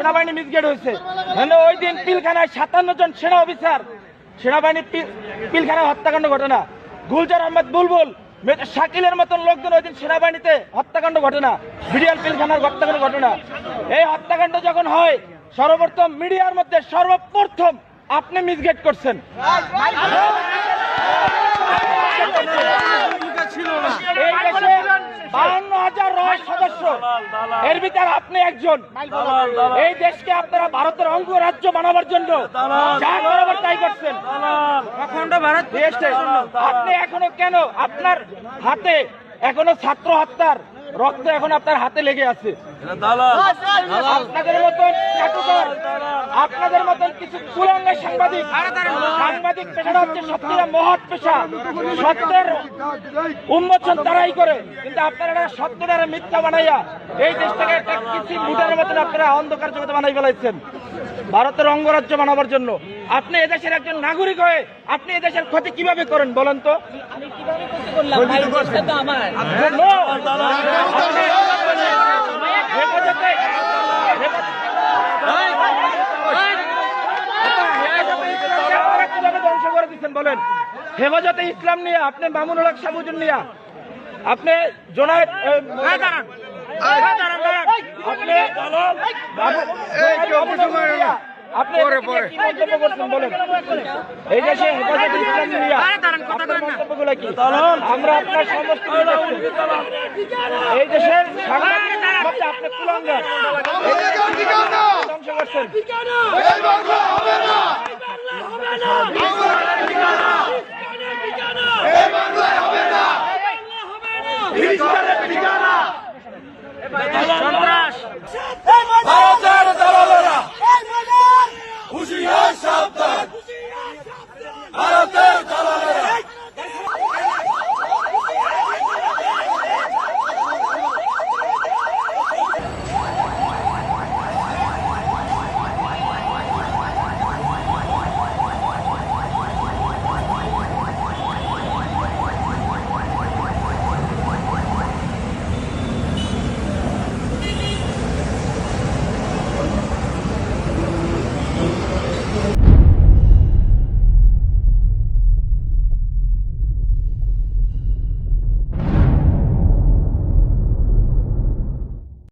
সেনাবাহিনী মিসগেট হয়েছে। ওই দিন পিলখানায় 57 জন সেনা অফিসার সেনাবাহিনী পিলখানায় হত্যাকাণ্ড ঘটনা, গুলজার আহমেদ বুলবুল, শাকিলের মতন লোকজন ওই দিন সেনাবাহিনীতে হত্যাকাণ্ড ঘটনা, বিডিআর পিলখানার হত্যাকাণ্ড ঘটনা। এই হত্যাকাণ্ড যখন হয়, সর্বপ্রথম মিডিয়ার মধ্যে সর্বপ্রথম আপনি মিসগেট করছেন। এই দেশে 52,000 রয় সদস্য, এর ভিতর আপনি একজন। এই দেশকে আপনারা ভারতের অঙ্গরাজ্য বানাবার জন্য যা করাবার তাই করছেন। আপনি এখনো কেন আপনার হাতে এখনো ছাত্র হত্যার রক্ত এখন আপনার হাতে লেগে আছে? আপনাদের মতন আপনাদের মতন কিছু কুলাঙ্গা সাংবাদিক পেশাটা হচ্ছে সত্যিটা মহৎ পেশা, সত্যের উন্মোচন তারাই করে, কিন্তু আপনারা সত্যটারে মিথ্যা বানাইয়া এই দেশটাকে একটা কিছু মুটার মতন আপনারা অন্ধকার জগতে বানাই ফেলাইছেন ভারতের অঙ্গরাজ্য বানাবার জন্য। আপনি এদেশের একজন নাগরিক হয়ে আপনি এদেশের ক্ষতি কিভাবে করেন বলেন তো? ধ্বংস করে দিচ্ছেন বলেন? হেফাজতে ইসলাম নিয়ে আপনি মামুনুল হক সাবুজুন নিয়া, আপনি জোনায়েদ আপনি কি মন্তব্য করছেন বলেন? এই দেশে হেফাজতে ইসলাম নিয়ে মন্তব্যগুলো কি? আমরা আপনার সমস্ত এই দেশের সাংবাদিক আপনি কুলাঙ্গার ধ্বংস করছেন। সন্ত্রাস